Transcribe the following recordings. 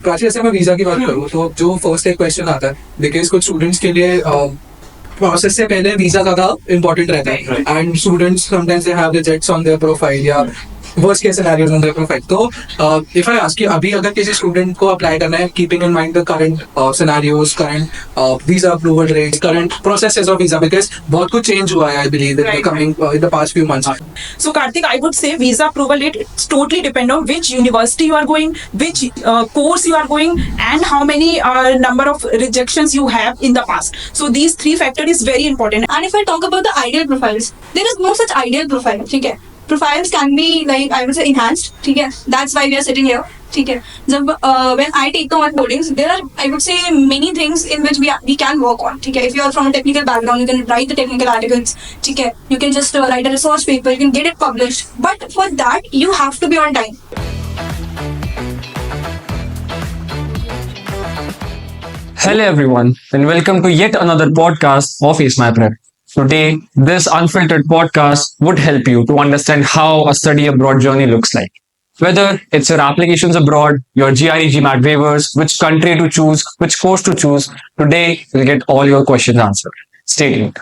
प्राची जैसे मैं वीजा की बात करूँ तो जो फर्स्ट एक क्वेश्चन आता है बिकॉज कुछ स्टूडेंट्स के लिए प्रोसेस से पहले वीजा ज्यादा इंपॉर्टेंट रहता है and students sometimes they have rejects on their profile या worst case scenarios on their profile. तो इफ आई आस्क यू अभी अगर किसी स्टूडेंट को अप्लाई करना है keeping in mind the current scenarios current visa approval rates current processes of visa because बहुत कुछ चेंज हुआ है I believe in the coming in the past few months. So Karthik, I would say visa approval rate it's totally depend on which university you are going, which course you are going, and how many number of rejections you have in the past. So these three factors is very important. And if I talk about the ideal profiles, there is no such ideal profile. ठीक है, profiles can be like I would say enhanced. ठीक है, that's why we are sitting here. ठीक है, जब when I take on codings, there are I would say many things in which we can work on. ठीक है, if you are from a technical background, you can write the technical articles. ठीक है, you can just write a research paper, you can get it published. But for that, you have to be on time. Hello everyone and welcome to yet another podcast of Ace My Prep. Today, this unfiltered podcast would help you to understand how a study abroad journey looks like. Whether it's your applications abroad, your GRE GMAT waivers, which country to choose, which course to choose, today you'll get all your questions answered. Stay tuned.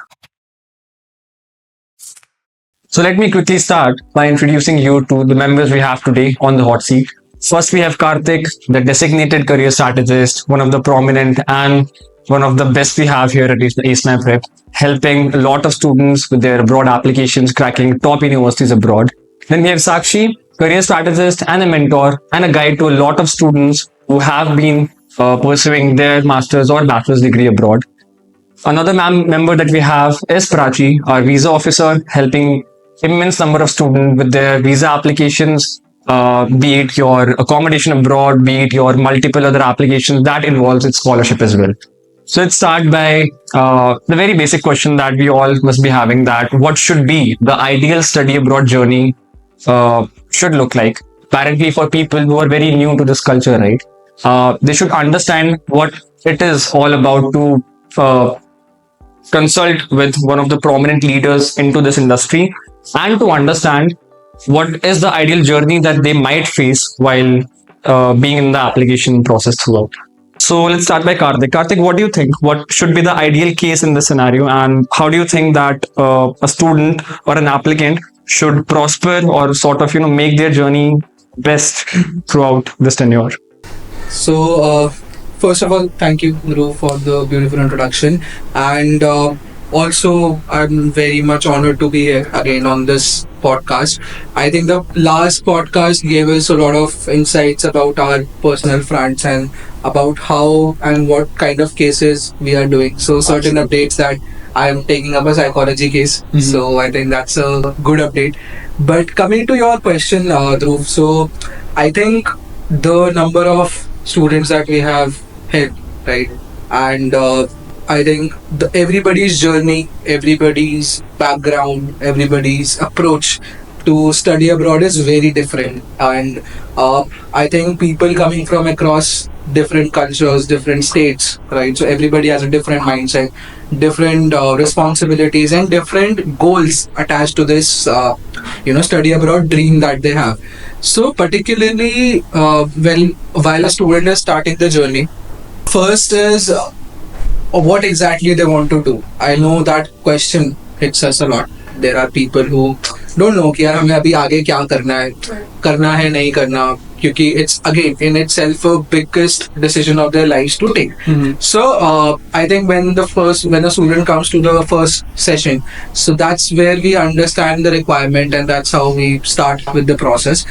So let me quickly start by introducing you to the members we have today on the hot seat. First, we have Karthik, the designated career strategist, one of the prominent and one of the best we have here at Ace My Prep, helping a lot of students with their abroad applications, cracking top universities abroad. Then we have Sakshi, career strategist and a mentor and a guide to a lot of students who have been pursuing their master's or bachelor's degree abroad. Another member that we have is Prachi, our visa officer, helping immense number of students with their visa applications, be it your accommodation abroad, be it your multiple other applications that involves its scholarship as well. So let's start by the very basic question that we all must be having, that what should be the ideal study abroad journey should look like. Apparently for people who are very new to this culture, right? They should understand what it is all about to consult with one of the prominent leaders into this industry and to understand what is the ideal journey that they might face while being in the application process throughout. So let's start by Karthik. Karthik, what do you think? What should be the ideal case in this scenario, and how do you think that a student or an applicant should prosper or sort of make their journey best throughout this tenure? So, first of all, thank you, Dhruv, for the beautiful introduction. And also, I'm very much honored to be here again on this podcast. I think the last podcast gave us a lot of insights about our personal fronts and about how and what kind of cases we are doing. So, certain updates that I am taking up a psychology case. So, I think that's a good update. But coming to your question, Dhruv, so I think the number of students that we have hit, right? And I think everybody's journey, everybody's background, everybody's approach to study abroad is very different. And I think people coming from across different cultures, different states, right? So everybody has a different mindset, different responsibilities, and different goals attached to this, study abroad dream that they have. So particularly, while a student is starting the journey, first is what exactly they want to do. I know that question hits us a lot. There are people who don't know कि यार हमें अभी आगे क्या करना है नहीं करना, क्योंकि it's again in itself a biggest decision of their lives to take. So I think when a student comes to the first session, so that's where we understand the requirement and that's how we start with the process.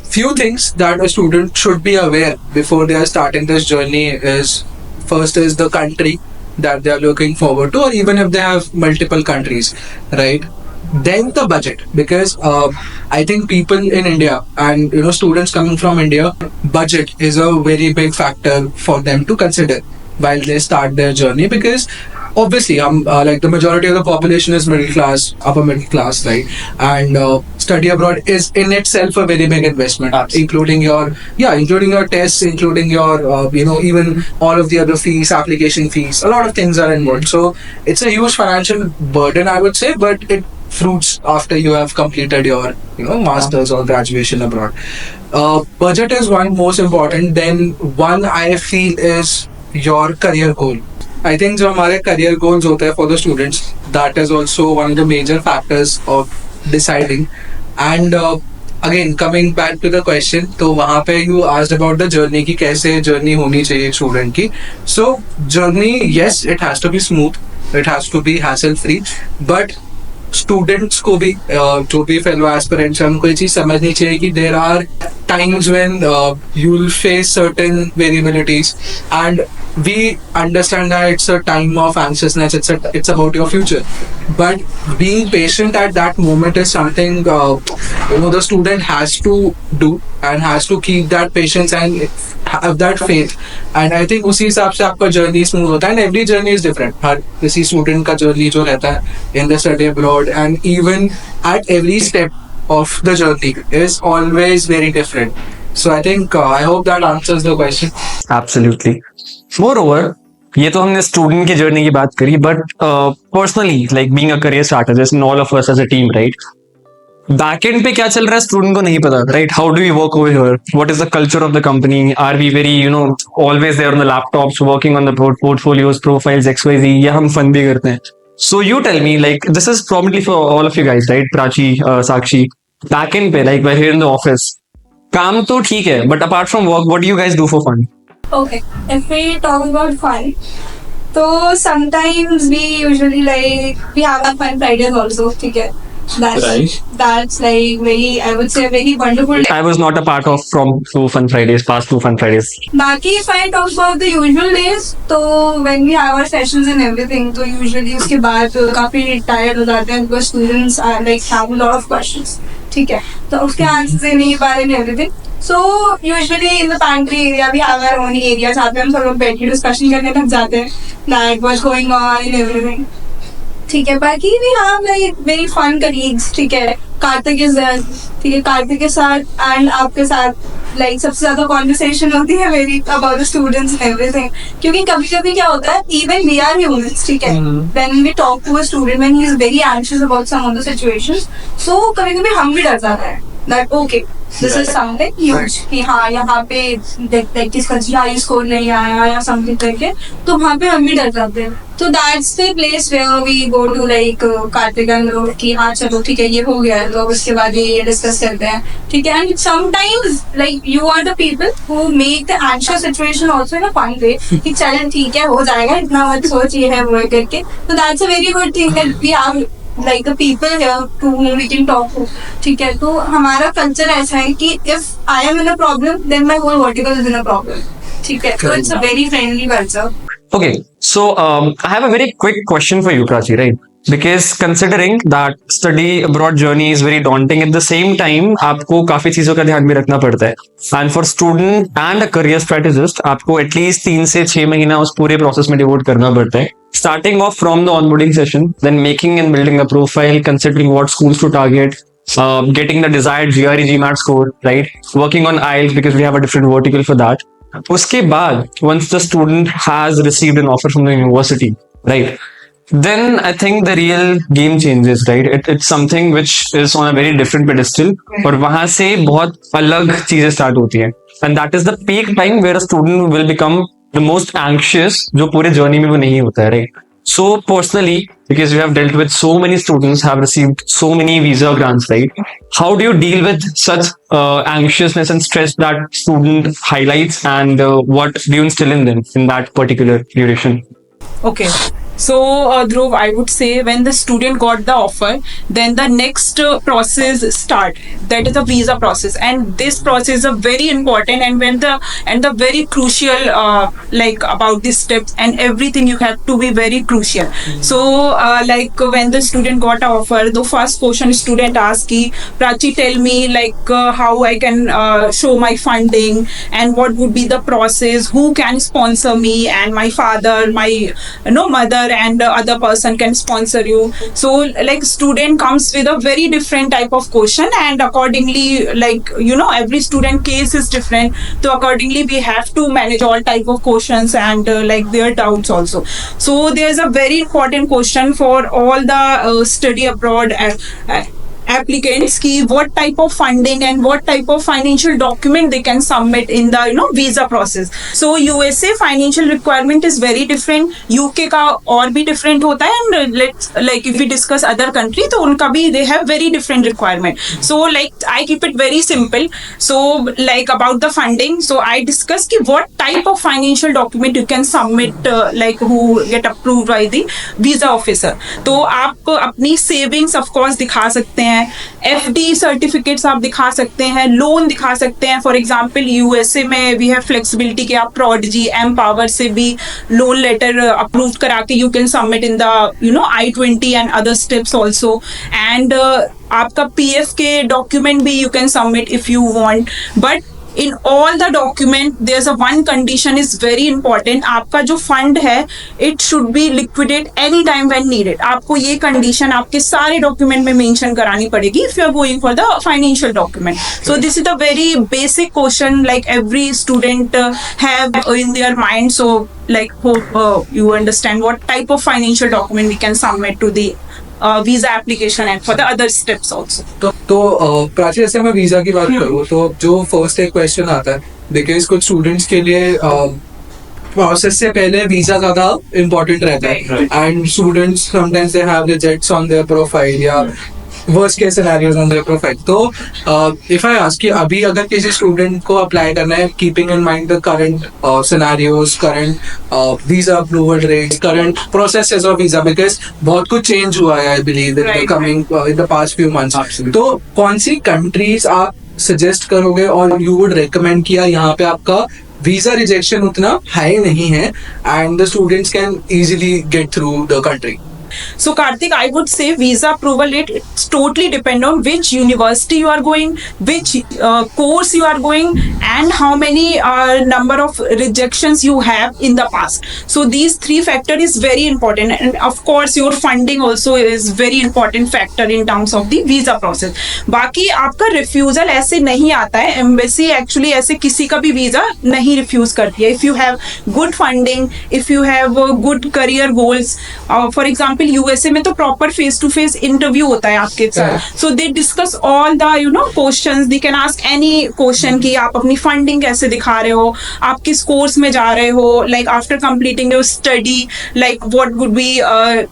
Few things that a student should be aware before they are starting this journey is, first is the country that they are looking forward to, or even if they have multiple countries, right? Then the budget, because I think people in India and students coming from India, budget is a very big factor for them to consider while they start their journey, because obviously like the majority of the population is middle class, upper middle class, right? And study abroad is in itself a very big investment. Including your tests, including your even all of the other fees, application fees, a lot of things are involved. So it's a huge financial burden, I would say, but it fruits after you have completed your masters or graduation abroad. budget is one most important. Then one I feel is your career goal. I think जो हमारे career goals होते हैं for the students, that is also one of the major factors of deciding. And again coming back to the question, तो वहाँ पे you asked about the journey कि कैसे journey होनी चाहिए student की. So journey, yes, it has to be smooth, it has to be hassle free, but students को भी जो भी फेलो एस्पिरेंट्स हैं उनको ये चीज समझनी चाहिए कि there are times when you will face certain variabilities and we understand that it's a time of anxiousness, it's about your future, but being patient at that moment is something the student has to do and has to keep that patience and have that faith. And I think उसी हिसाब से आपका journey smooth होता है. And every journey is different. हर किसी student का journey जो रहता है in the study abroad, and even at every step of the journey is always very different. So I think I hope that answers the question. Absolutely. Moreover, ये तो हमने student की journey की बात करी, but personally like being a career strategist and all of us as a team, right, back end पे क्या चल रहा है स्टूडेंट को नहीं पता, right? How do we work over here? What is the culture of the company? Are we very always there on the laptops working on the portfolios, profiles, XYZ, या हम फन भी करते हैं? So you tell me, like this is probably for all of you guys, right? Prachi, Sakshi, back end पे like where here in the office, काम तो ठीक है, but apart from work what do you guys do for fun? Okay, if we talk about fun, so sometimes we usually we have our fun Fridays also, okay? That's like very, I would say, very wonderful. I was not a part of from two Fun Fridays, past two Fun Fridays. Baki, if I talk about the usual days, so when we have our sessions and everything, so usually उसके बाद काफी tired हो जाते हैं because students are have a lot of questions, ठीक है? तो उसके answers देने के बारे में everything. So usually in the pantry area we have our own area जहाँ पे हम सब लोग बैठ के डिस्कशन करने लग जाते हैं like what's going on and everything. ठीक है, बाकी we have very fun colleagues, ठीक है? कार्तिक is there, ठीक है? कार्तिक के साथ and आपके साथ सबसे ज्यादा conversation होती है very about the students and everything. क्योंकि कभी कभी क्या होता है, even we are humans, ठीक है? When we talk to a student when he is very anxious about some of the situations, so कभी कभी हम भी डर जाते हैं that okay, this is something huge कि हाँ यहाँ पे किसका GRE स्कोर नहीं आया या something करके, तो वहाँ पे हम भी डर जाते हैं. तो that's the place where we go to Kartik and लोग कि हाँ चलो ठीक है ये हो गया है, तो उसके बाद ये डिस्कस करते हैं, ठीक है? And sometimes you are the people who make the anxious situation also in a fun way कि चल ठीक है हो जाएगा, इतना मत सोच, ये है वो करके. तो that's a very good thing that we have the people here to whom we can talk to, ठीक है? तो हमारा कल्चर ऐसा है कि if I am in a problem then my whole vertical is in a problem, ठीक है? So it's a very friendly culture. Okay, so I have a very quick question for you, Prachi, right? Because considering that study abroad journey is very daunting, at the same time आपको काफी चीजों का ध्यान भी रखना पड़ता है. And for student and a career strategist, आपको at least 3 से 6 महीना उस पूरे process में devote करना पड़ता है. Starting off from the onboarding session, then making and building a profile, considering what schools to target, getting the desired GRE GMAT score, right? Working on IELTS because we have a different vertical for that. उसके बाद once the student has received an offer from the university, right? Then I think the real game changes, right? It's something which is on a very different pedestal, और वहां से बहुत अलग चीजें start होती हैं. And that is the peak time where a student will become the most anxious, जो पूरे journey में वो नहीं होता है, right? So personally, because we have dealt with so many students, have received so many visa grants, right? How do you deal with such anxiousness and stress that student highlights, and what do you instill in them in that particular duration? Okay. So, Dhruv, I would say when the student got the offer, then the next process start. That is the visa process, and this process is very important and the very crucial about these steps and everything you have to be very crucial. So, when the student got an offer, the first question student asked, ki, Prachi, tell me how I can show my funding and what would be the process, who can sponsor me, and my father, my mother and other person can sponsor you. So student comes with a very different type of question, and accordingly every student case is different, so accordingly we have to manage all type of questions and their doubts also. So there's a very important question for all the study abroad applicants ki what type of funding and what type of financial document they can submit in the visa process. So USA financial requirement is very different, UK का और भी different होता है, and let's like if we discuss other country तो उनका भी they have very different requirement. So like I keep it very simple. So like about the funding, so I discuss कि what type of financial document you can submit like who get approved by the visa officer. तो आप अपनी savings of course दिखा सकते हैं, FD certificates आप दिखा सकते हैं, लोन दिखा सकते हैं. फॉर एग्जाम्पल यूएसए में वी हैव फ्लेक्सिबिलिटी कि आप प्रोडिजी एमपावर से भी लोन लेटर अप्रूव करा के you can submit in the I-20 and other steps also. And आपका PF के डॉक्यूमेंट भी you can submit if you want, but in all the document there's a one condition is very important. आपका जो fund है it should be liquidate any time when needed. आपको ये condition आपके सारे document में mention करानी पड़ेगी if you are going for the financial document. So this is the very basic question like every student have in their mind. So like hope you understand what type of financial document we can submit to the visa application and for the other steps also. तो प्राची, जैसे मैं visa की बात करूँ तो जो first एक question आता है, बिकॉज कुछ स्टूडेंट्स के लिए प्रोसेस से पहले वीजा ज्यादा इम्पोर्टेंट रहता है, and students sometimes they have rejects on their profile या worst case scenarios on their profile. तो इफ आई आस्क कि अभी अगर किसी स्टूडेंट को अप्लाई करना है, keeping in mind the current scenarios, current visa approval rate, current processes of visa, because बहुत कुछ चेंज हुआ है I believe in the coming in the past few months. तो कौन सी कंट्रीज आप सजेस्ट करोगे और यू वुड रिकमेंड किया यहाँ पे आपका वीजा रिजेक्शन उतना हाई नहीं है and the students can easily get through the country? So Karthik, I would say visa approval rate, it's totally depend on which university you are going, which course you are going, and how many number of rejections you have in the past. So these three factor is very important, and of course your funding also is very important factor in terms of the visa process. बाकी आपका refusal ऐसे नहीं आता है, embassy actually ऐसे किसी का भी visa नहीं refuse करती है. If you have good funding, if you have good career goals, for example USA में तो proper face to face interview होता है आपके साथ. So they discuss all the questions, they can ask any question कि आप अपनी फंडिंग कैसे दिखा रहे हो, आप किस कोर्स में जा रहे हो, like after completing your study like what would be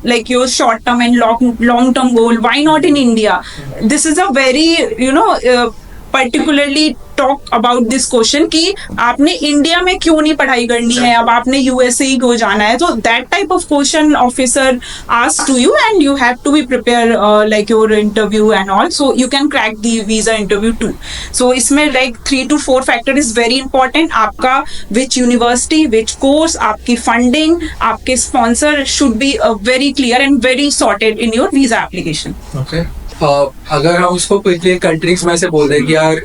like your short term and long term goal, why not in India. This is a very particularly talk about this question कि आपने India में क्यों नहीं पढ़ाई करनी है, अब आपने यूएसए ही क्यों जाना है. तो that type of question officer asks to you and you have to be prepared like your interview and all, so you can crack the visa interview too. So इसमें like 3 to 4 factor is very important. आपका which university, which course, आपकी funding, आपके sponsor should be very clear and very sorted in your visa application. Okay. अगर हम उसको quickly countries में से बोल दें कि यार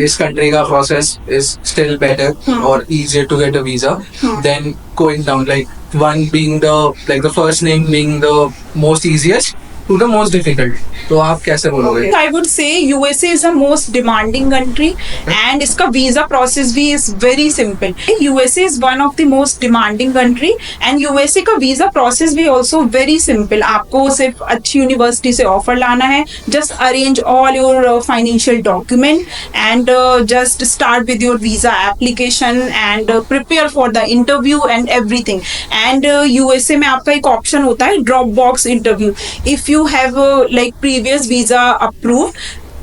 इस कंट्री का प्रोसेस इज स्टिल बेटर और easier to get a visa than going down, like one being the like the first name being the most easiest to the most difficult, तो आप कैसे बोलोगे? I would say USA is the most demanding country and इसका visa process भी is very simple. USA is one of the most demanding country and USA का visa process भी also very simple. आपको सिर्फ अच्छी यूनिवर्सिटी से offer लाना है, just arrange all your financial document and just start with your visa application and prepare for the interview and everything. And USA में आपका एक ऑप्शन होता है Dropbox interview. If you have like previous visa approved,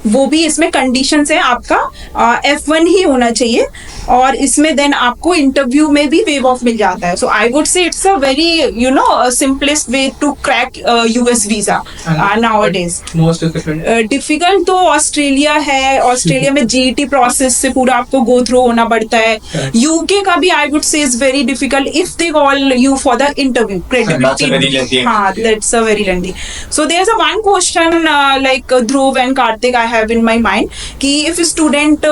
वो भी इसमें conditions है, आपका F1 ही होना चाहिए और इसमें देन आपको इंटरव्यू में भी वेव ऑफ मिल जाता है. So I would say it's a very simplest way to crack US visa nowadays. Most difficult तो ऑस्ट्रेलिया है. ऑस्ट्रेलिया में जीईटी प्रोसेस से पूरा आपको गो थ्रू होना पड़ता है. यूके का भी आई वुड से is very difficult if they call you for the interview. हाँ, that's a very lengthy. So there's a one question like Dhruv and Karthik, I have in my mind कि if student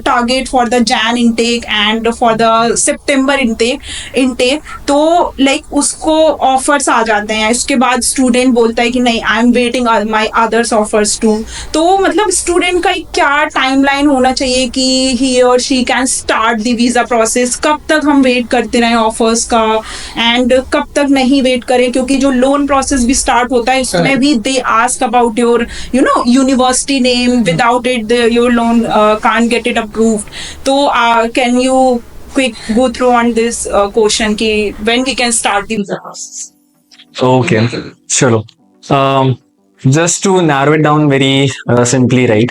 target for the Jan intake and for the September intake तो like उसको offers आ जाते हैं, इसके बाद student बोलता है कि नहीं I am waiting my others offers too. तो मतलब student का क्या timeline होना चाहिए कि he or she can start the visa process, कब तक हम wait करते रहें offers का and कब तक नहीं wait करें, क्योंकि जो loan process भी start होता है उसमें भी they ask about your university name, without it your loan can't get it approved. तो can you quick go through on this question कि when we can start the visa process? Okay, chalo. Just to narrow it down very simply, right?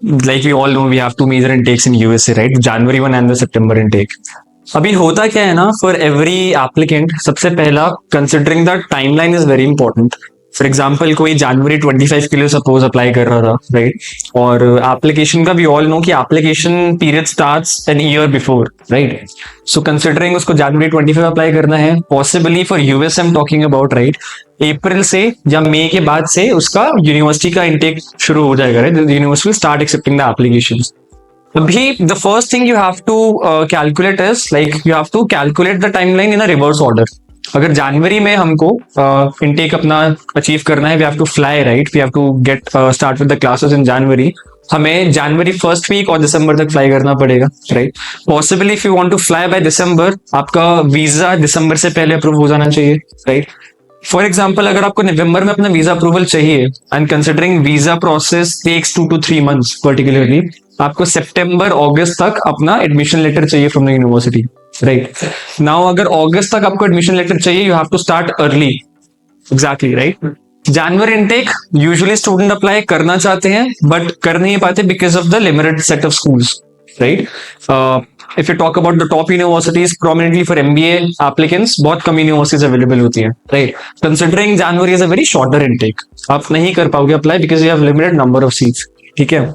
Like we all know, we have two major intakes in USA, right? January 1 and the September intake. अभी होता क्या है ना, for every applicant सबसे पहला considering the timeline is very important. For example कोई जनवरी 25 के लिए सपोज अप्लाई कर रहा था, राइट? और एप्लीकेशन का भी ऑल नो कि application period starts an year before, right? So considering उसको जनवरी 25 अप्लाई करना है, possibly for US I am talking about, right? अप्रैल से या मई के बाद से उसका यूनिवर्सिटी का इंटेक शुरू हो जाएगा, right? University will start accepting the applications. अभी the first thing you have to calculate is like you have to calculate the timeline in a reverse order. अगर जनवरी में हमको इनटेक अपना अचीव करना है, we have to fly, right? We have to get start with the classes in January. हमें January first week और दिसंबर तक फ्लाई करना पड़ेगा, right? Possibly if you want to fly by December, आपका वीजा दिसंबर से पहले अप्रूव हो जाना चाहिए, राइट? फॉर एग्जाम्पल अगर आपको नवंबर में अपना वीजा अप्रूवल चाहिए and considering visa process takes 2 to 3 months particularly, आपको सितंबर अगस्त तक अपना एडमिशन लेटर चाहिए from the university, right? Now अगर अगस्त तक आपको एडमिशन लेटर चाहिए, you have to start early. Exactly, right? जनवरी इनटेक यूजुअली स्टूडेंट अप्लाई करना चाहते हैं बट कर नहीं पाते because of the limited set of schools, right? If you talk about the top universities, prominently for MBA applicants, बहुत कम universities available होती हैं, right? Considering January is a very shorter intake, आप नहीं कर पाओगे apply because you have limited number of seats, ठीक है?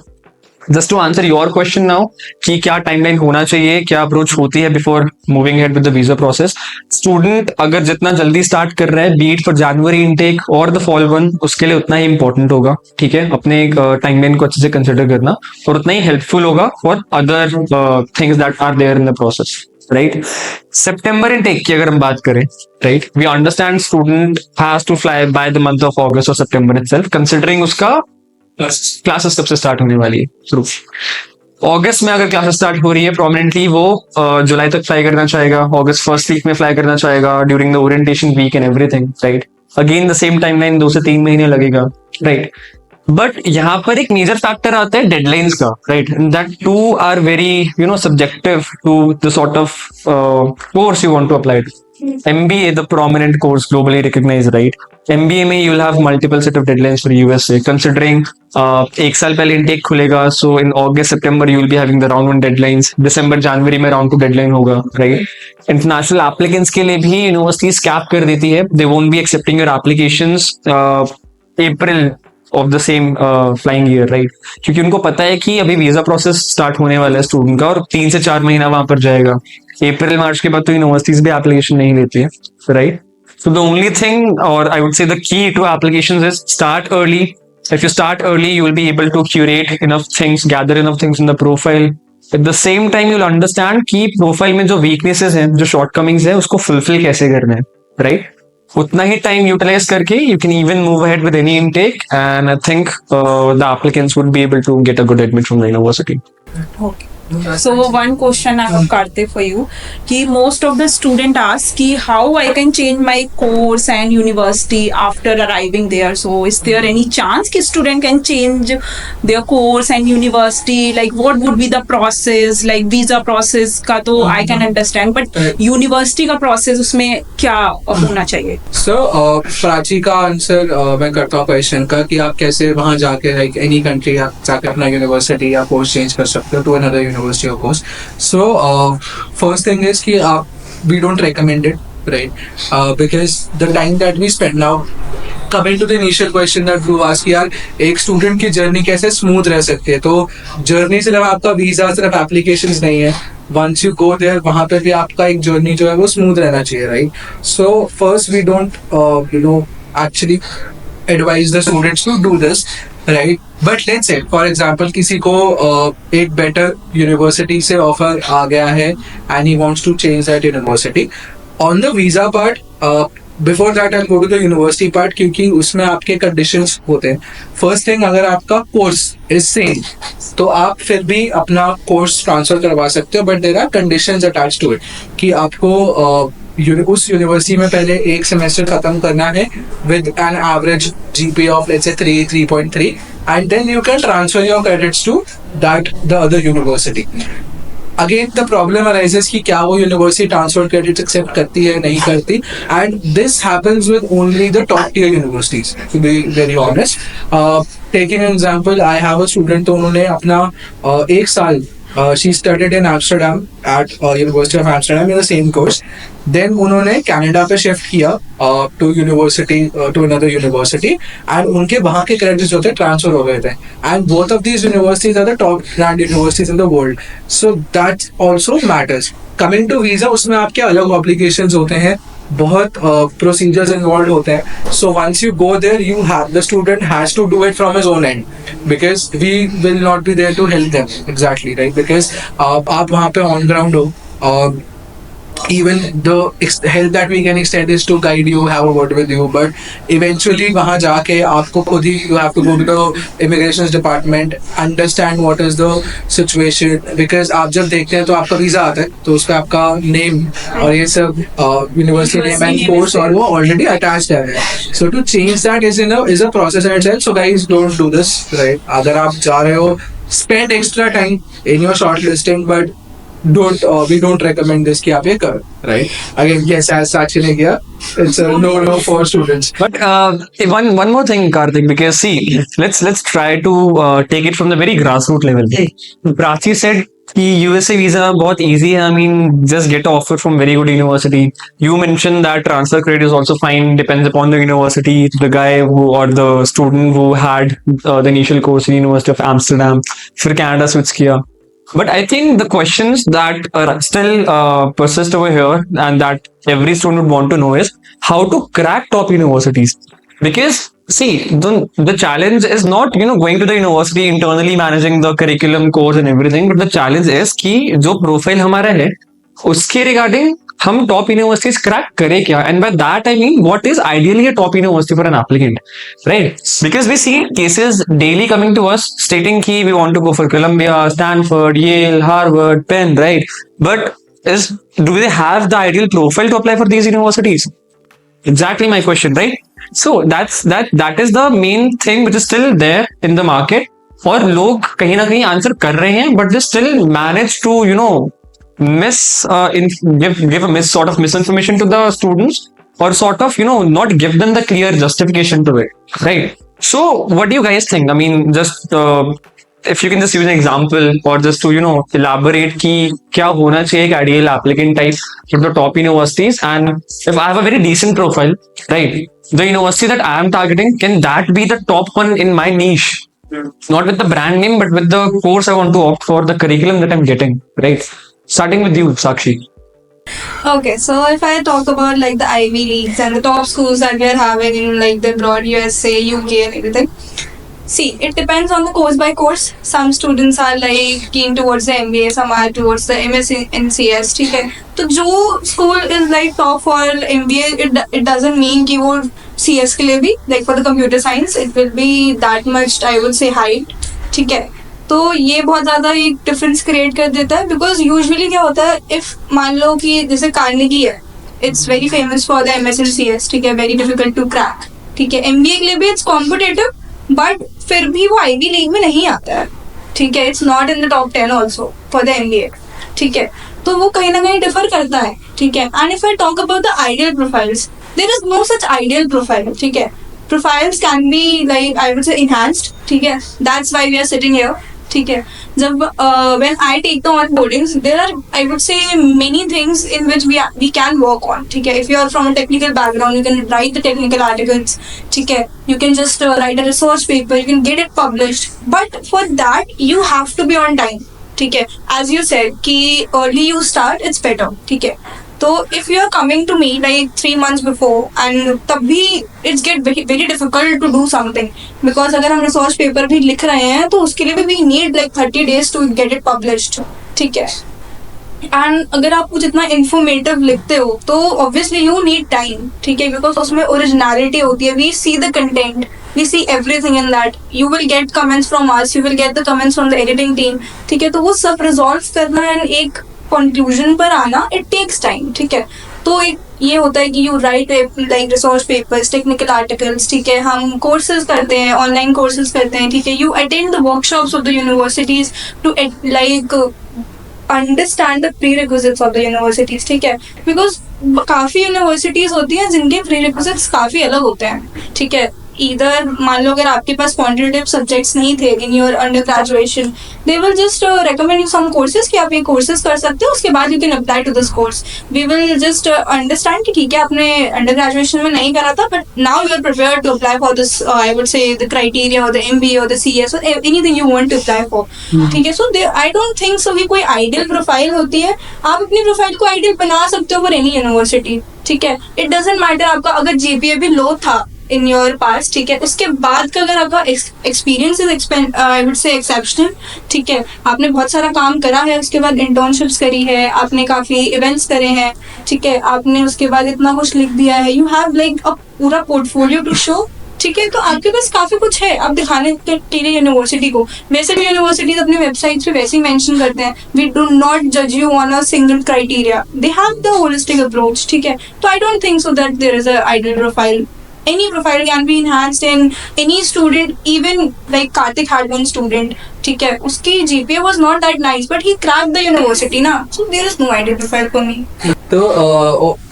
Just to answer your question now कि क्या टाइमलाइन होना चाहिए, क्या अप्रोच होती है before moving head with the visa process. Student अगर जितना जल्दी स्टार्ट कर रहा है, बीट फॉर जनवरी इनटेक और द फॉल वन, उसके लिए उतना ही इंपॉर्टेंट होगा, ठीक है? अपने टाइमलाइन को अच्छे से कंसिडर करना और उतना ही हेल्पफुल होगा for other things that are there in the process, right? सितंबर इनटेक की अगर हम बात करें, right, we understand student has to fly by the month of August और सितंबर इटसेल्फ, कंसिडरिंग उसका क्लासेस कब से स्टार्ट होने वाली है. थ्रू अगस्त में अगर क्लासेस स्टार्ट हो रही है, प्रोमिनेंटली वो जुलाई तक फ्लाई करना चाहेगा, अगस्त फर्स्ट वीक में फ्लाई करना चाहेगा during the orientation week and everything, right? Again the same timeline, 2 से 3 महीने लगेगा, राइट? बट यहाँ पर एक मेजर फैक्टर आता है डेडलाइंस का, right? That too are very subjective to the sort of course you want to apply to. MBA, the prominent course globally recognized, right? MBA में you'll have multiple set of deadlines for USA. Considering एक साल पहले intake खुलेगा, so in August, September you will be having the round 1 deadlines. December, January में round 2 deadline होगा, right? International applicants के लिए भी universities cap कर देती है. They won't be accepting your applications April of the same flying year, right? क्योंकि उनको पता है कि अभी वीजा प्रोसेस स्टार्ट होने वाला है स्टूडेंट का और 3 से 4 महीना वहां पर जाएगा. अप्रैल मार्च के बाद तो यूनिवर्सिटीज भी एप्लीकेशन नहीं लेती है, right? So the only thing और I would say the key to applications is start early. If you start early, you will be able to curate enough things, gather enough things in the profile. At the same time, you'll understand कि profile में जो weaknesses हैं, जो shortcomings हैं, उसको fulfill कैसे करना है, right? उतना ही टाइम यूटिलाइज करके you can even move ahead with any intake, and I think the applicants would be able to get a good admit from the university. Okay. So one question I have Karthik for you कि most of the student ask कि how I can change my course and university after arriving there. So is there any chance कि student can change their course and university? Like what would be the process? Like visa process का तो I can understand, but university का process उसमें क्या होना चाहिए? So Prachi का answer मैं करता हूँ क्वेश्चन का कि आप कैसे वहाँ जाके लाइक एनी कंट्री आप जाके अपना यूनिवर्सिटी या कोर्स चेंज कर सकते हो to another university of course. So first thing is कि आप we don't recommend it, right? Because the time that we spend now coming to the initial question that you ask यार एक student की journey कैसे smooth रह सकती है. तो जर्नी सिर्फ आपका वीजा सिर्फ एप्लीकेशंस नहीं है. वंस यू गो देयर वहाँ पे भी आपका एक जर्नी जो है वो स्मूथ रहना चाहिए, right? So first we don't actually advise the students to do this. Right. But let's say for example किसी को एक बेटर यूनिवर्सिटी से ऑफर आ गया है and he wants to change that university. On the visa part, before that I go to the university part, क्योंकि उसमें आपके कंडीशंस होते हैं. फर्स्ट थिंग, अगर आपका कोर्स इज सेम तो आप फिर भी अपना कोर्स ट्रांसफर करवा सकते हो, but there are conditions attached to it कि आपको उस यूनिवर्सिटी में पहले एक सेमेस्टर खत्म करना है with an average GPA of let's say 3.3, and then you can transfer your credits to that the other university. Again the problem arises कि क्या वो यूनिवर्सिटी ट्रांसफर क्रेडिट एक्सेप्ट करती है नहीं करती, and this happens with only the top tier universities, to be very honest. Taking an example, I have a student, तो उन्होंने अपना एक साल she studied in Amsterdam at University of Amsterdam in the same course. Then उन्होंने Canada पे shift किया to university to another university, and उनके वहाँ के क्रेडिट्स जो थे ट्रांसफर हो गए थे, and both of these universities are the top brand universities in the world. So that also matters. Coming to visa, उसमें आपके अलग ऑब्लिगेशंस होते हैं, बहुत प्रोसीजर्स इन्वॉल्व होते हैं. So once you go there, you have the student has to do it from his own end, because we will not be there to help them. Exactly right, बिकॉज आप वहाँ पे on ground हो. Even the help that we can extend is to guide you, have a word with you, but eventually वहाँ जाके आपको खुद ही you have to go to the immigration department, understand what is the situation, because आप जब देखते हैं तो आपका वीजा आता है तो उसका आपका नेम और ये सब यूनिवर्सिटी नेम एंड कोर्स और वो ऑलरेडी अटैच्ड है. So to change that is a process in itself. So guys, don't do this, right? अगर आप जा रहे हो, spend extra time in your shortlisting, but we don't recommend this कि आप ये करो, right? Again, yes, as Sakshi ने किया, it's a no for students. But one more thing, Karthik, because see, let's try to take it from the very grassroots level. Prachi said कि USA visa बहुत easy है. I mean, just get an offer from very good university. You mentioned that transfer credit is also fine, depends upon the university, the guy who or the student who had the initial course in University of Amsterdam, फिर Canada switch किया. But I think the questions that still persist over here and that every student would want to know is how to crack top universities. Because see, the challenge is not going to the university, internally managing the curriculum, course and everything, but the challenge is कि जो profile हमारा है उसके regarding हम top universities crack करें क्या, and by that I mean what is ideally a top university for an applicant, right? Because we see cases daily coming to us stating कि we want to go for Columbia, Stanford, Yale, Harvard, Penn, right? But do they have the ideal profile to apply for these universities? Exactly my question, right? So that is the main thing which is still there in the market. और लोग कहीं ना कहीं answer कर रहे हैं, but they still manage to give a sort of misinformation to the students, or sort of not give them the clear justification to it, right? So what do you guys think? I mean, just if you can just use an example or just to elaborate कि क्या होना चाहिए एक ideal applicant type for the top universities, and if I have a very decent profile, right, the university that I am targeting, can that be the top one in my niche? Not with the brand name, but with the course I want to opt for, the curriculum that I'm getting, right? Starting with you, Sakshi. Okay, so if I talk about like the Ivy Leagues and the top schools that we are having in like the broad USA, UK and everything, see, it depends on the course by course. Some students are like keen towards the MBA, some are towards the MSc in CS, ठीक है. तो जो school is like top for MBA, it doesn't mean कि वो CS के लिए भी, like for the computer science, it will be that much, I would say, high, ठीक है. तो ये बहुत ज़्यादा एक डिफरेंस क्रिएट कर देता है, बिकॉज यूजुअली क्या होता है, इफ मान लो कि जैसे कार्नेगी है, it's very famous for the MS and CS, ठीक है, वेरी डिफिकल्ट टू क्रैक, ठीक है. MBA के लिए भी इट्स कॉम्पिटेटिव, बट फिर भी वो आईवी लीग में नहीं आता है, ठीक है. It's not in the top 10 also for the MBA, ठीक है. तो वो कहीं ना कहीं डिफर करता है, ठीक है. And if I talk about the ideal profiles, there is no such ideal profile, ठीक है. Profiles can be like I would say enhanced, ठीक है. That's why we are sitting here, ठीक है. जब when I take the onboardings, there are, I would say, many things in which we can work on, ठीक है. If you are from a technical background, you can write the technical articles, ठीक है. You can just write a research paper, you can get it published, but for that you have to be on time, ठीक है. As you said कि early you start, it's better. ठीक है. तो if you are coming to me like 3 months before and तब भी it's get very difficult to do something because अगर हम research paper भी लिख रहे हैं तो उसके लिए भी we need like 30 days to get it published. ठीक है. एंड अगर आप कुछ इतना इंफॉर्मेटिव लिखते हो तो ऑब्वियसली यू नीड टाइम. ठीक है. बिकॉज उसमें ओरिजिनलिटी होती है. We see the content, we see everything in that. You will get comments from us, you will get the comments from the editing team. ठीक है. तो वो सब रिजॉल्व करना एंड एक कंक्लूजन पर आना, इट टेक्स टाइम. ठीक है. तो एक ये होता है कि you right like research papers, technical articles. ठीक है. हम कोर्सेज करते हैं, ऑनलाइन कोर्सेज करते हैं. ठीक है. You attend the workshops of the universities to like understand the prerequisites of the universities. ठीक है. बिकॉज काफ़ी यूनिवर्सिटीज होती हैं जिनके प्री रिक्विजिट्स काफ़ी अलग होते हैं. ठीक है. इधर मान लो अगर आपके पास क्वांटिटेटिव सब्जेक्ट्स नहीं थे in your undergraduation, they will just recommend you some courses कि आप ये कोर्सेज कर सकते हो, उसके बाद you can apply to this course. We will just understand कि ठीक है आपने अंडर ग्रेजुएशन में नहीं करा था but now you are prepared to apply for this, I would say the criteria और द MBA और द CS और anything you want to apply for. ठीक है. सो आई डोंट थिंक सो कि कोई आइडियल प्रोफाइल होती है. आप अपनी प्रोफाइल को आइडियल बना सकते हो फॉर एनी यूनिवर्सिटी. ठीक है. इट डजेंट मैटर आपका अगर GPA भी लो था इन योर पास. ठीक है. उसके बाद का अगर आपका एक्सपीरियंस इज आई वुड से एक्सेप्शनल. ठीक है. आपने बहुत सारा काम करा है, उसके बाद इंटर्नशिप्स करी है, आपने काफ़ी इवेंट्स करे हैं. ठीक है. आपने उसके बाद इतना कुछ लिख दिया है, यू हैव लाइक अ पूरा पोर्टफोलियो टू शो. ठीक है. तो आपके पास काफ़ी कुछ है आप दिखाने के लिए यूनिवर्सिटी को. वैसे भी यूनिवर्सिटीज अपने वेबसाइट्स पे वैसे ही मेंशन करते हैं, वी डू नॉट जज you on a single criteria. They have the holistic approach. ठीक है. तो I don't think so that there is a ideal profile. Any profile can be enhanced in any student, even like Karthik had one student. ठीक है. उसकी GPA was not that nice but he cracked the university ना. So there is no ideal profile for me. तो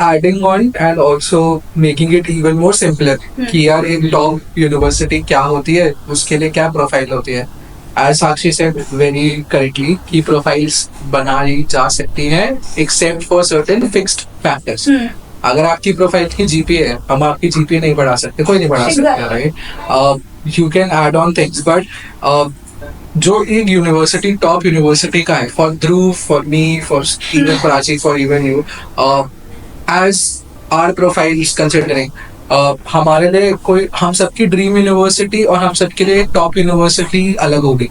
adding on and also making it even more simpler कि यार एक top university क्या होती है, उसके लिए क्या प्रोफाइल होती है. As Sakshi said very correctly कि प्रोफाइल्स बनाई जा सकती हैं except for certain fixed factors. अगर आपकी प्रोफाइल की GPA है, हम आपकी GPA नहीं बढ़ा सकते, कोई नहीं बढ़ा सकता, right. You can add on things but जो एक यूनिवर्सिटी टॉप यूनिवर्सिटी का है, for Dhruv, for me, for even Prachi, for even you, as our profiles considering, हमारे लिए कोई, हम सबकी ड्रीम यूनिवर्सिटी और हम सबके लिए टॉप यूनिवर्सिटी अलग होगी.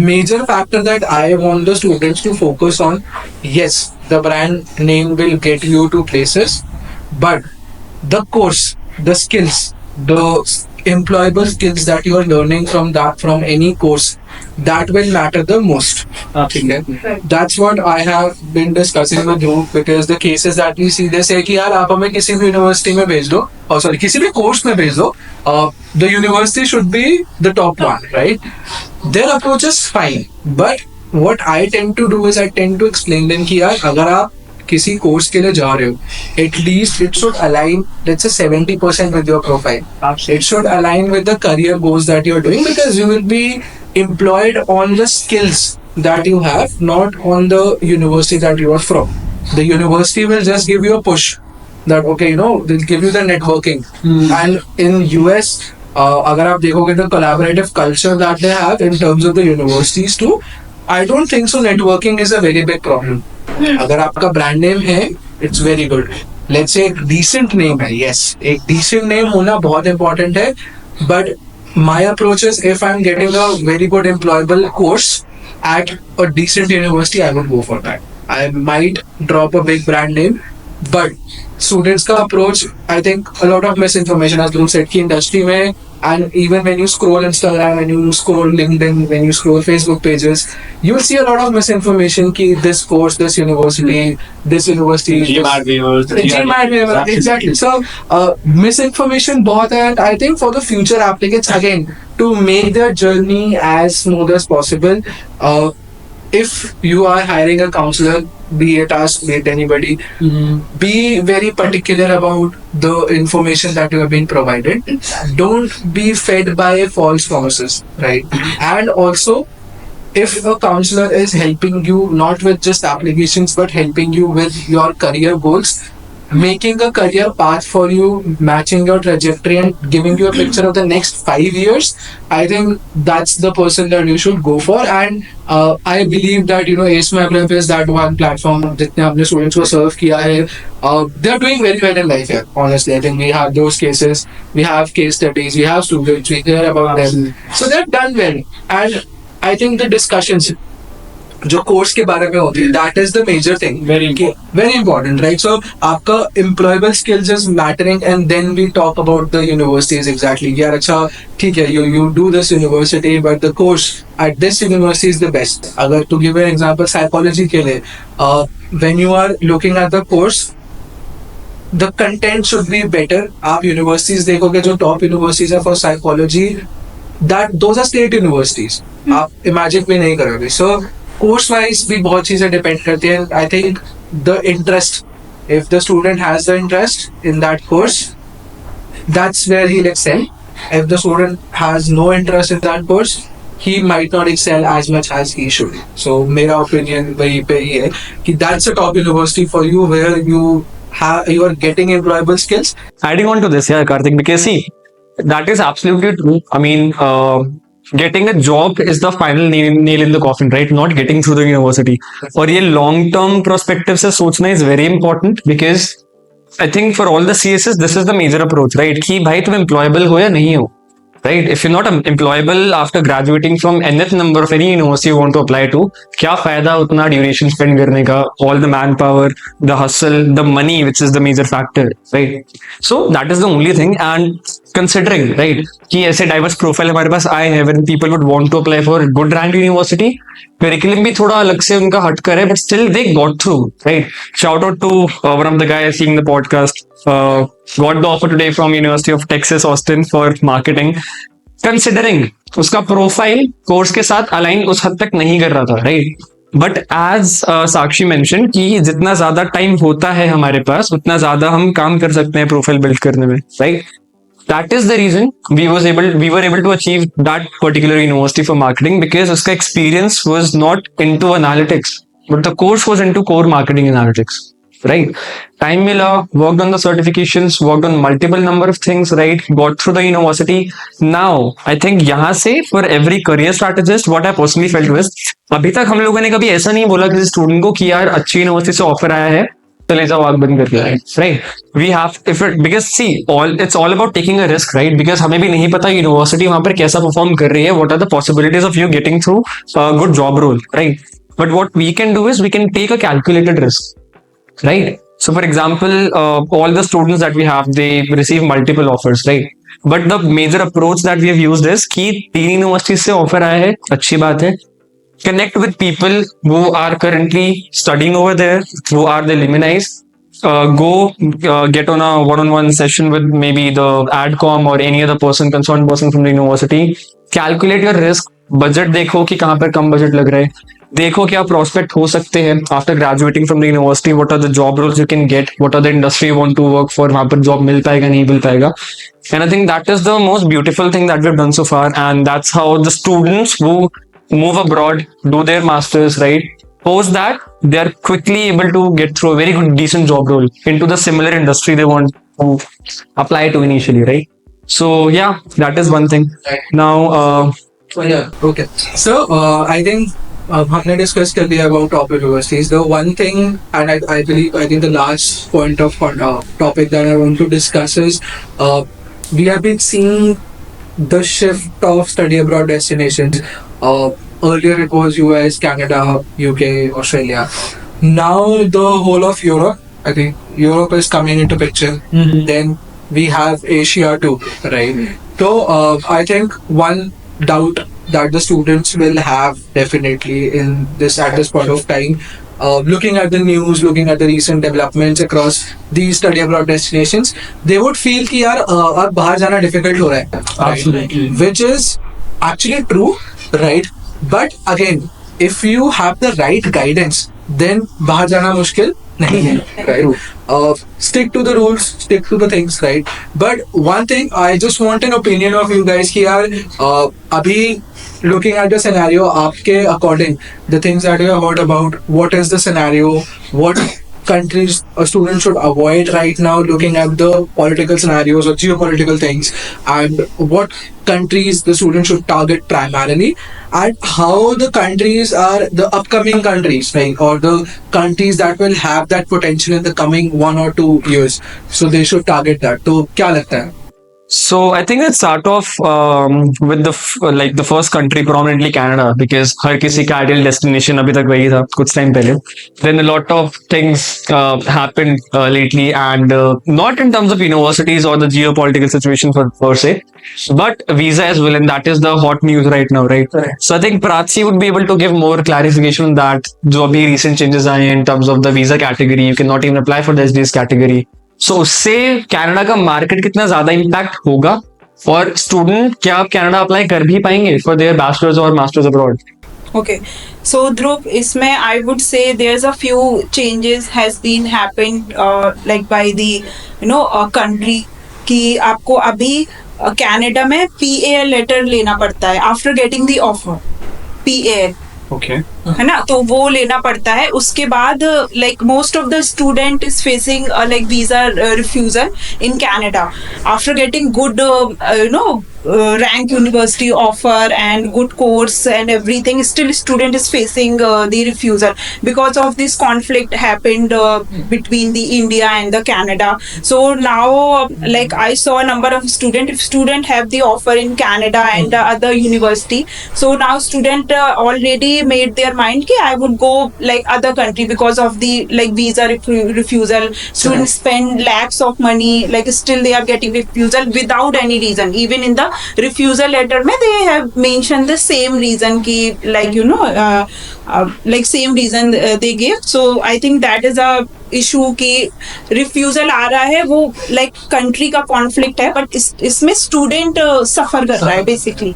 Major factor that I want the students to focus on, yes, the brand name will get you to places, but the course, the skills, the employable skills that you are learning from any course, that will matter the most. Okay. That's what I have been discussing with you, because the cases that we see, they say कि यार आप हमें किसी भी university में भेज दो, और sorry किसी भी कोर्स में भेज दो, the university should be the top one, right? Their approach is fine, but what I tend to do is I tend to explain them कि यार अगर आप किसी कोर्स के लिए जा रहे हो, at least it should align, let's say 70% with your profile. It should align with the career goals that you're doing, because you will be employed on the skills that you have, not on the university that you are from. The university will just give you a push that, okay, you know, they'll give you the networking. And in US, अगर आप देखोगे the collaborative culture that they have in terms of the universities too, I don't think so networking is a very big problem. अगर आपका brand name है, it's very good. Let's say एक decent name है, yes, एक decent name होना बहुत important है, but my approach is if I am getting a very good employable course at a decent university, I would go for that. I might drop a big brand name, but students का approach, I think a lot of misinformation, as Dhruv said, की industry में, and even when you scroll Instagram, when you scroll LinkedIn, when you scroll Facebook pages, you will see a lot of misinformation कि this course, this university, GMAT, exactly. So misinformation बहुत है, and I think for the future applicants, again, to make their journey as smooth as possible, if you are hiring a counselor, be it us, be it anybody, be very particular about the information that you have been provided. Don't be fed by false promises, right? And also, if a counselor is helping you not with just applications but helping you with your career goals, making a career path for you, matching your trajectory and giving you a picture of the next 5 years, I think that's the person that you should go for. And I believe that Ace My Prep is that one platform जितने हमने students को serve किया है, they're doing very well in life here. Honestly, I think we have those cases, we have case studies, we have students, we hear about them, so they've done well. And I think the discussions जो course के बारे में होती है, that is the major thing, very important, right? So आपका employable skills is mattering and then we talk about the universities exactly. यार अच्छा ठीक है, you do this university but the course at this university is the best. अगर to give an example psychology के लिए, when you are looking at the course, the content should be better. आप universities देखोगे जो top universities है for psychology, that those are state universities, आप imagine भी नहीं करोगे. सो कोर्स वाइज भी बहुत चीजें डिपेंड करती हैं. I think the interest, if the student has the interest in that course, that's where he will excel. If the student has no interest in that course, he might not excel as much as he should. So मेरा opinion वही पे ही है कि that's a top university for you where you are getting employable skills. Adding on to this, yeah, Karthik, because see, that is absolutely true. I mean, getting a job is the final nail in the coffin, right? Not getting through the university. और ये long term perspective से सोचना is very important, because I think for all the CSs this is the major approach, right? कि भाई तुम employable हो या नहीं हो, right? If you're not employable after graduating from nth number of any university you want to apply to, क्या फायदा उतना duration spend करने का, all the manpower, the hustle, the money, which is the major factor, right? So that is the only thing. And considering, right, कि ऐसे diverse profile हमारे पास आए हैं, when people would want to apply for good ranked university, curriculum भी थोड़ा अलग से उनका हट कर है, but still they got through, right? Shout out to one of the guys seeing the podcast, got the offer today from University of Texas Austin for marketing. Considering उसका profile course के साथ अलाइन उस हद तक नहीं कर रहा था, right? But as Sakshi mention कि जितना ज्यादा टाइम होता है हमारे पास, उतना ज्यादा हम काम कर सकते हैं प्रोफाइल बिल्ड करने में, right? That is the reason we were able to achieve that particular university for marketing, because उसका experience was not into analytics, but the course was into core marketing analytics, right? Time mila, worked on the certifications, worked on multiple number of things, right? Got through the university. Now I think यहाँ से for every career strategist, what I personally felt was, अभी तक हम लोगों ने कभी ऐसा नहीं बोला किसी स्टूडेंट को कि यार अच्छी यूनिवर्सिटी से ऑफर आया है, चले जाओ आग बंद करके, right? We have, if it, because see, it's all about taking a risk, right? Because हमें भी नहीं पता यूनिवर्सिटी वहां पर कैसा परफॉर्म कर रही है, what are the possibilities of you getting through good job role, right? But what we can do is we can take a calculated risk, right? So for example, all the students that we have, they receive multiple offers, right? But the major approach that we have used is कि 3 university से offer आया है, अच्छी बात है. Connect with people who are currently studying over there, who are the alumni. Go get on a one-on-one session with maybe the adcom or any other concerned person from the university. Calculate your risk. Budget देखो कि कहाँ पर कम budget लग रहा है, देखो क्या prospect हो सकते हैं after graduating from the university, what are the job roles you can get, what are the industry you want to work for, वहां पर जॉब मिल पाएगा नहीं मिल पाएगा. And I think that is the most beautiful thing that we have done so far, and that's how the students who move abroad, do their masters, right? Post that, they are quickly able to get through a very good, decent job role into the similar industry they want to apply to initially, right? So yeah, that is one thing. Now, Yeah, okay. So I think हमने discuss कर लिया about top universities. The one thing, and I believe, I think the last point of topic that I want to discuss is we have been seeing the shift of study abroad destinations. Earlier it was US, Canada, UK, Australia. Now the whole of Europe, I think Europe is coming into picture. Then we have Asia too, right? So I think one doubt that the students will have definitely in this at this point of time, looking at the news, looking at the recent developments across these study abroad destinations, they would feel कि यार अब बाहर जाना difficult हो रहा है, Absolutely. which is actually true, right? But again, if you have the right guidance, then बाहर जाना मुश्किल नहीं है, right? Stick to the rules, stick to the things, right? But one thing, I just want an opinion of you guys कि यार अभी looking at the scenario, आपके according, the things that you have heard about, what is the scenario, what countries a student should avoid right now, looking at the political scenarios or geopolitical things, and what countries the student should target primarily, and how the countries are the upcoming countries, right, or the countries that will have that potential in the coming 1 or 2 years. So they should target that. तो क्या लगता है? So I think let's start off with like the first country, prominently Canada, because हर किसी का ideal destination अभी तक वही था कुछ time पहले. Then a lot of things happened lately, and not in terms of universities or the geopolitical situation per se, but visa as well, and that is the hot news right now, right? Correct. So I think Prachi would be able to give more clarification on that. जो अभी recent changes आए हैं in terms of the visa category, you cannot even apply for the SDS category. सो उससे Canada का market कितना ज्यादा impact होगा, और स्टूडेंट क्या आप कनाडा अप्लाई कर भी पाएंगे फॉर देयर बैचलर्स और masters abroad? Okay, so Dhruv, इसमें I would say there's a few changes has been happened like by the country कि आपको अभी कनाडा में PAL लेटर लेना पड़ता है after getting the offer. PAL Okay. है ना, तो वो लेना पड़ता है. उसके बाद like most of the student is facing like visa refusal in Canada after getting good rank university offer and good course and everything. Still student is facing the refusal because of this conflict happened between the India and the Canada. So now like I saw a number of student, if student have the offer in Canada and the other university, so now student already made their mind ki I would go like other country because of the like visa refusal. Students spend lakhs of money, like still they are getting refusal without any reason. Even in the refusal letter mein they have mentioned the same reason ki like like same reason they gave. So I think that is a issue की refusal आ रहा है, वो like country का conflict है, but इसमें student suffer कर रहा है basically.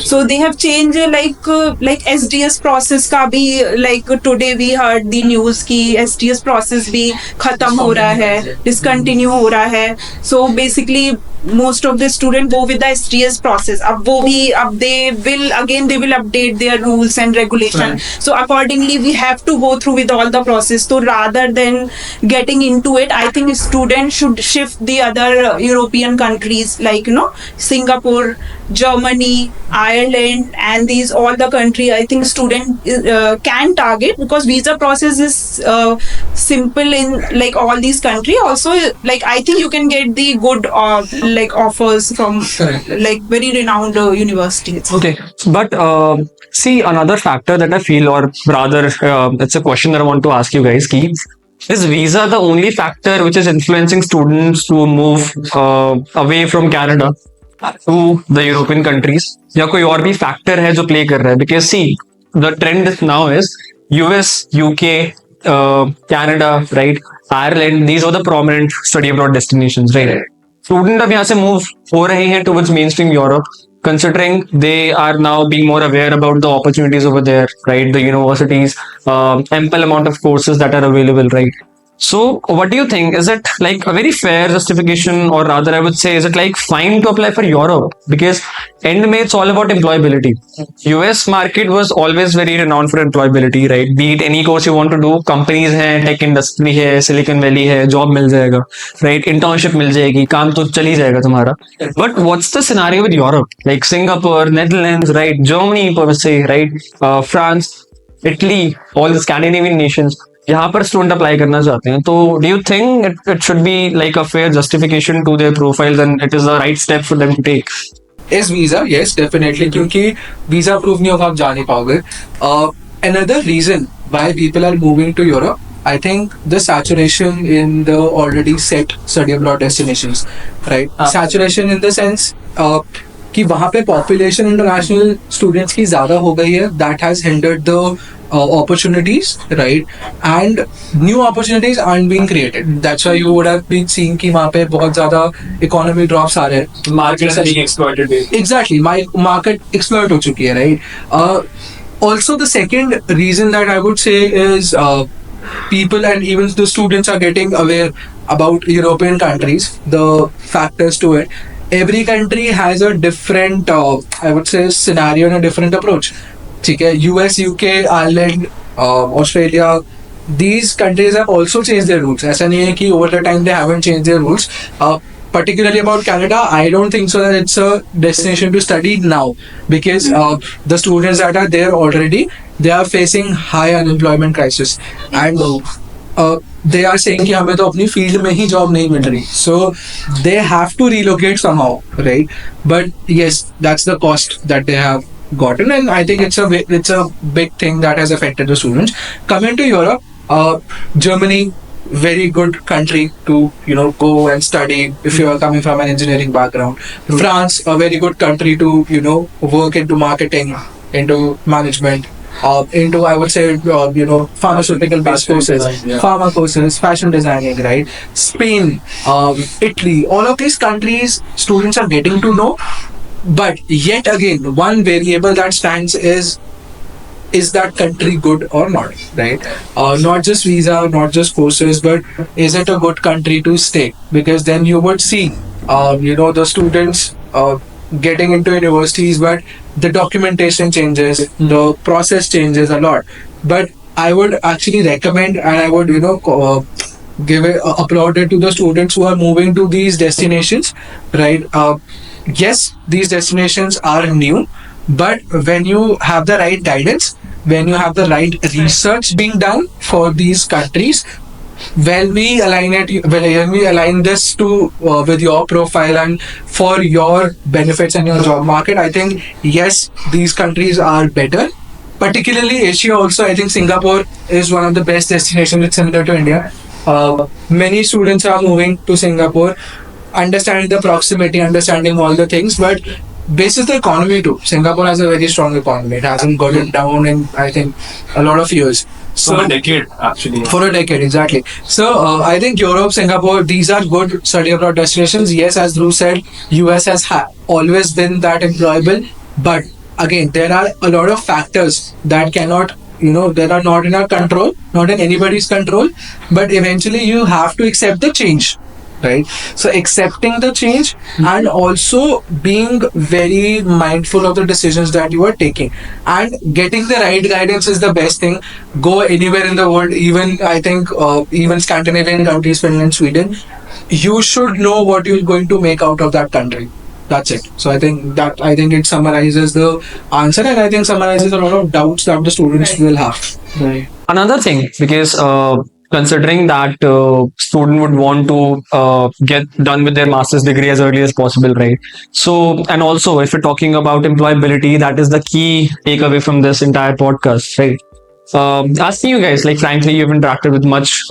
So they have change like SDS process का भी, like today we heard the news की एसडीएस प्रोसेस भी खत्म हो रहा है, डिसकंटिन्यू हो रहा है. So basically most of the student go with the STS process. अब वो भी अब they will update their rules and regulation. So accordingly we have to go through with all the process. So rather than getting into it, I think students should shift the other European countries like Singapore, Germany, Ireland, and these all the country. I think student can target because visa process is simple in like all these country. Also like I think you can get the good like offers from like very renowned universities. Okay, but see, another factor that I feel, or rather it's a question that I want to ask you guys, ki, is visa the only factor which is influencing students to move away from Canada to the European countries, या कोई और भी factor है जो play कर रहा है? Because see, the trend now is US, UK, Canada, right, Ireland, these are the prominent study abroad destinations, right? Student अब यहाँ से move हो रहे हैं towards mainstream Europe, considering they are now being more aware about the opportunities over there, right? The universities, ample amount of courses that are available, right? So what do you think? Is it like a very fair justification, or rather I would say, is it like fine to apply for Europe? Because end में it's all about employability. US market was always very renowned for employability, right? Be it any course you want to do, companies हैं, tech industry है, Silicon Valley है, job मिल जाएगा, right? Internship मिल जाएगी, काम तो चल ही जाएगा तुम्हारा. But what's the scenario with Europe? Like Singapore, Netherlands, right? Germany per se, right? France, Italy, all the Scandinavian nations. यहाँ पर स्टूडेंट अप्लाई करना चाहते हैं, तो do you think it should be like a fair justification to their profiles and it is the right step for them to take? Is visa? Yes, definitely. क्योंकि visa proof नहीं होगा आप जा नहीं पाओगे. Another reason why people are moving to Europe, I think the saturation in the already set study abroad destinations, right? Saturation in the sense कि वहाँ पे population international students की ज़्यादा हो गई है. That has hindered the opportunities, right? And new opportunities aren't being created. That's why you would have been seeing कि वहाँ पे बहुत ज़्यादा economy drops आ रहे हैं. Market is being exploited. Exactly, my market exploit हो चुकी है, right? Also, the second reason that I would say is people and even the students are getting aware about European countries, the factors to it. Every country has a different, I would say, scenario and a different approach. ठीक है, US, UK, Ireland, Australia, these countries have also changed their rules. ऐसा नहीं है कि over the time they haven't changed their rules. Particularly about Canada, I don't think so that it's a destination to study now, because the students that are there already, they are facing high unemployment crisis, and they are saying कि हमें तो अपनी field में ही job नहीं मिल रही, so they have to relocate somehow, right? But yes, that's the cost that they have gotten, and I think it's a big thing that has affected the students. Coming to Europe, Germany, very good country to go and study if you are coming from an engineering background. France, a very good country to work into marketing, into management, into, I would say, pharmaceutical based courses, pharma courses, fashion designing, right? Spain, Italy, all of these countries students are getting to know. But yet again, one variable that stands is that country good or not, right? Not just visa, not just courses, but is it a good country to stay? Because then you would see the students getting into universities, but the documentation changes, the process changes a lot. But I would actually recommend, and I would give it applaud it to the students who are moving to these destinations, right? Yes, these destinations are new, but when you have the right guidance, when you have the right research being done for these countries, when we align this to with your profile and for your benefits and your job market, I think yes, these countries are better. Particularly Asia also, I think Singapore is one of the best destinations. It's similar to India. Many students are moving to Singapore, understanding the proximity, understanding all the things, but basis the economy too. Singapore has a very strong economy. It hasn't gotten down in, I think, a lot of years. So For a decade, actually. for a decade, exactly. So I think Europe, Singapore, these are good study abroad destinations. Yes, as Dhruv said, US has always been that employable, but again, there are a lot of factors that cannot, that are not in our control, not in anybody's control. But eventually, you have to accept the change, right? So accepting the change and also being very mindful of the decisions that you are taking and getting the right guidance is the best thing. Go anywhere in the world, even I think even Scandinavian countries, Finland, Sweden, you should know what you're going to make out of that country. That's it. So I think it summarizes the answer, and I think summarizes a lot of doubts that the students will have. Right. Another thing, because considering that student would want to get done with their master's degree as early as possible, right? So, and also if we're talking about employability, that is the key takeaway from this entire podcast, right? Asking you guys, like frankly, you've interacted with much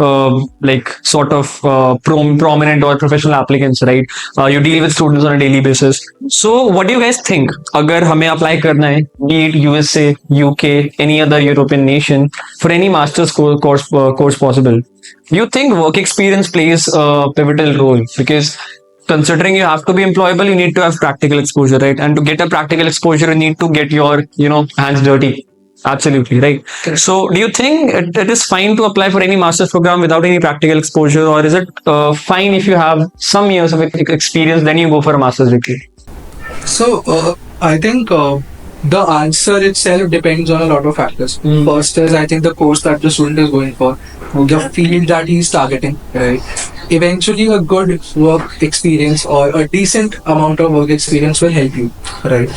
prominent or professional applicants, right? You deal with students on a daily basis. So what do you guys think? अगर हमें apply करना है, be it USA, UK, any other European nation, for any master's course possible, do you think work experience plays a pivotal role? Because considering you have to be employable, you need to have practical exposure, right? And to get a practical exposure, you need to get your hands dirty. Absolutely, right. Correct. So do you think it is fine to apply for any master's program without any practical exposure, or is it fine if you have some years of experience, then you go for a master's degree? So I think the answer itself depends on a lot of factors. First is, I think, the course that the student is going for, the field that he is targeting, right? Eventually, a good work experience or a decent amount of work experience will help you, right?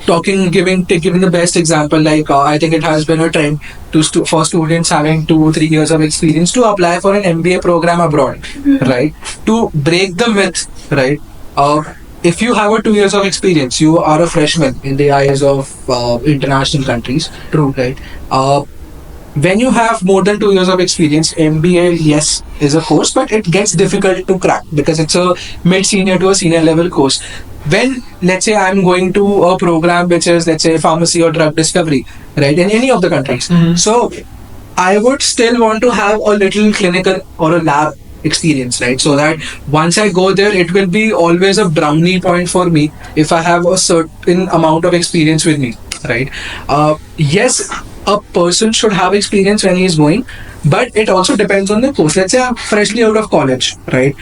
Giving the best example, like I think it has been a trend for students having 2-3 years of experience to apply for an MBA program abroad, right? To break the myth, right? If you have a 2 years of experience, you are a freshman in the eyes of international countries, true, right? When you have more than 2 years of experience, MBA, yes, is a course, but it gets difficult to crack because it's a mid-senior to a senior level course. When, let's say, I'm going to a program which is, let's say, pharmacy or drug discovery, right, in any of the countries. So I would still want to have a little clinical or a lab experience, right? So that once I go there, it will be always a brownie point for me if I have a certain amount of experience with me, right? Yes, a person should have experience when he is going, but it also depends on the course. Let's say I'm freshly out of college, right?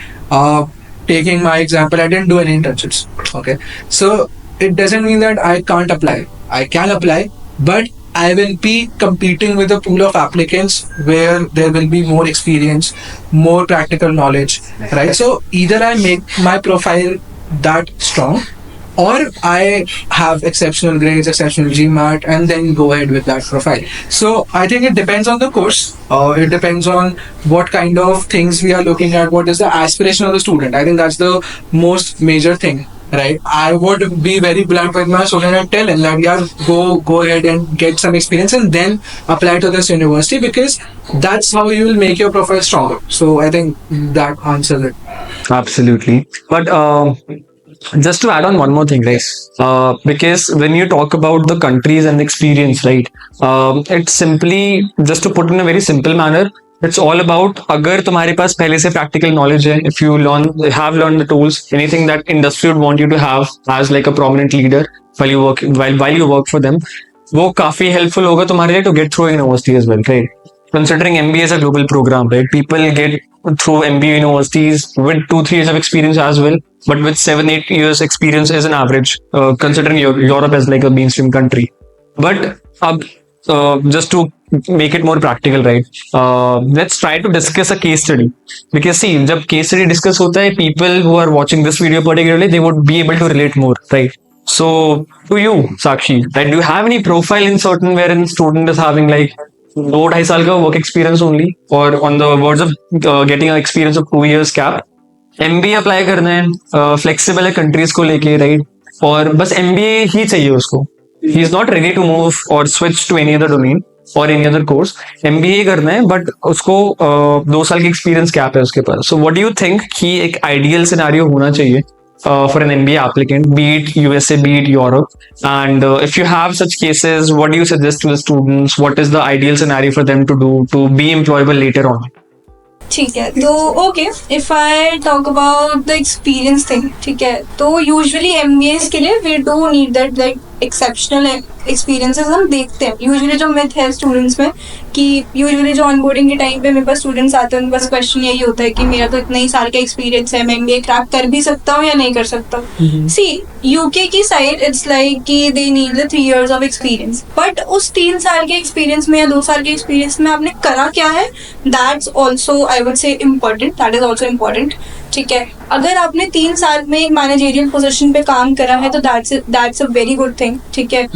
Taking my example, I didn't do any internships. Okay, so it doesn't mean that I can't apply. I can apply, but I will be competing with a pool of applicants where there will be more experience, more practical knowledge, right? So either I make my profile that strong, or I have exceptional grades, exceptional GMAT, and then go ahead with that profile. So I think it depends on the course. It depends on what kind of things we are looking at. What is the aspiration of the student? I think that's the most major thing, right? I would be very blunt with my student and tell him that yeah, go ahead and get some experience and then apply to this university, because that's how you will make your profile stronger. So I think that answers it. Absolutely. But just to add on one more thing, right? Because when you talk about the countries and the experience, right? It's simply, just to put in a very simple manner, it's all about अगर तुम्हारे पास पहले से practical knowledge है, if you have learned the tools, anything that industry would want you to have as like a prominent leader while you work for them, वो काफी helpful होगा तुम्हारे लिए to get through university as well, right? Considering MBA is a global program, right? People get through MBA universities with 2-3 years of experience as well, but with 7-8 years experience is an average, considering Europe as like a mainstream country. But just to make it more practical, right? Let's try to discuss a case study. Because see, जब case study discuss होता है, people who are watching this video particularly, they would be able to relate more, right? So to you, Sakshi, right, do you have any profile in certain wherein student is having like 2-2.5 का work experience only, or on the words of getting an experience of 2 years cap, MBA apply करना है, flexible है countries को लेके, right? और बस MBA ही चाहिए उसको. He is not ready to move और switch to any other domain और एनी अदर कोर्स. MBA करना है, बट उसको 2 साल की एक्सपीरियंस कैप है उसके पास. So what do you think कि एक आइडियल सिनेरियो होना चाहिए for an MBA applicant, be it USA, be it Europe? And if you have such cases, what do you suggest to the students? What is the ideal scenario for them to do to be employable later on? ठीक है, तो okay, if I talk about the experience thing, ठीक है, तो usually MBAs के लिए we do need that like exceptional experiences हम देखते हैं. यूजुअली जो मिथ है स्टूडेंट्स में कि यूजुअली जो ऑनबोर्डिंग के टाइम पे मेरे पास स्टूडेंट्स आते हैं, उनके पास क्वेश्चन यही होता है कि मेरा तो इतना ही साल का एक्सपीरियंस है, मैं MBA क्रैक कर भी सकता हूँ या नहीं कर सकता. सी यूके की साइड इट्स लाइक कि they need the 3 years of experience, but उस 3 साल के एक्सपीरियंस में या 2 साल के एक्सपीरियंस में आपने करा क्या है, दैट्स ऑल्सो आई वुड से important, that is also important. ठीक है, अगर आपने 3 साल में एक मैनेजरियल पोजीशन पे काम करा है तो that's a very good thing. ठीक है,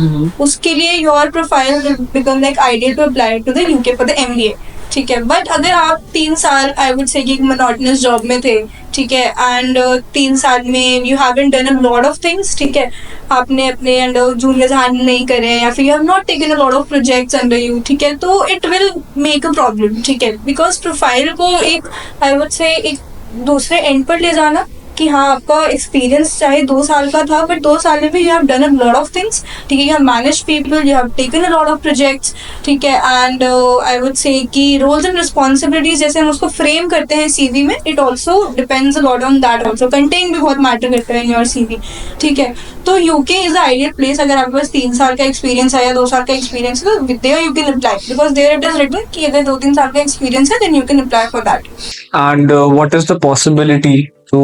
उसके लिए your profile will become like ideal to apply to the UK for the MBA. ठीक है, बट अगर आप 3 साल आई वुड से एक मोनोटोनस जॉब में थे, ठीक है, एंड 3 साल में you haven't done a lot of things, ठीक है, आपने अपने अंडर जूनियर्स हैंडल नहीं करे या फिर you have not taken a lot of projects under you, ठीक है, तो it will make a problem. ठीक है, बिकॉज प्रोफाइल को एक आई वुड से एक दूसरे एंड पर ले जाना कि हाँ आपका एक्सपीरियंस चाहे 2 साल का था, बट 2 साल में भी you have done a lot of things. ठीक है, you have manage people, you have taken a lot of projects. ठीक है, एंड आई वुड से कि रोल्स एंड रिस्पॉन्सिबिलिटीज जैसे हम उसको फ्रेम करते हैं CV में, it also depends a lot on that also. Content भी बहुत मैटर करता है इन योर CV. ठीक है, तो UK is the ideal place. अगर आपके पास 3 साल का एक्सपीरियंस है या 2 साल का एक्सपीरियंस है, तो there you can apply, because there it is written कि अगर 2-3 साल का एक्सपीरियंस है then you can apply for that. And what is the possibility to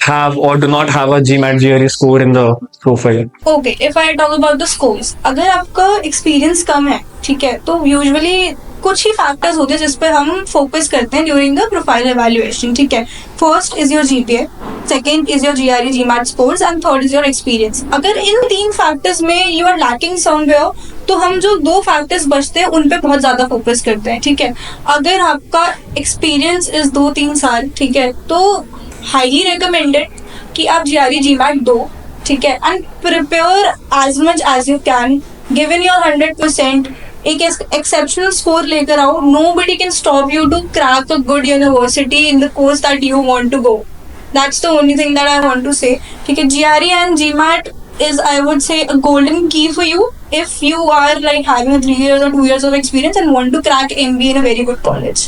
have or do not have a GMAT GRE score in the profile? Okay, if I talk about the scores, अगर आपका experience कम है, ठीक है, तो usually कुछ ही factors होते हैं जिस पर हम फोकस करते हैं ड्यूरिंग द प्रोफाइल एवेल्युएशन. ठीक है, first is your GPA, second is your GRE GMAT scores and third is your experience. अगर इन 3 फैक्टर्स में यू आर लैकिंग समवेयर, तो हम जो 2 फैक्टर्स बचते हैं उन पे बहुत ज्यादा फोकस करते हैं. ठीक है, अगर आपका एक्सपीरियंस इज 2-3 साल, ठीक है, तो हाईली रिकमेंडेड कि आप GRE GMAT दो. ठीक है, and prepare as much as you can, given your 100%. एक एक्सेप्शनल स्कोर लेकर आओ. Nobody can stop you to crack a good university in the course that you want to go. That's the only thing that I want to say. ठीक है, GRE and GMAT is I would say a golden key for you if you are like having a 3 years or 2 years of experience and want to crack MBA in a very good college.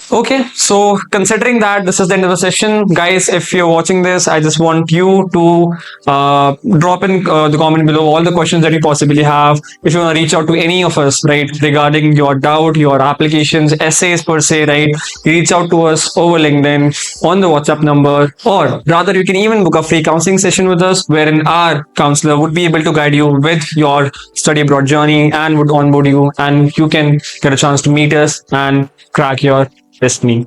Okay, so considering that this is the end of the session, guys, if you're watching this, I just want you to drop in the comment below all the questions that you possibly have. If you want to reach out to any of us, right, regarding your doubt, your applications, essays per se, right, reach out to us over LinkedIn on the WhatsApp number, or rather, you can even book a free counseling session with us, wherein our counselor would be able to guide you with your study abroad journey and would onboard you, and you can get a chance to meet us and crack your destiny.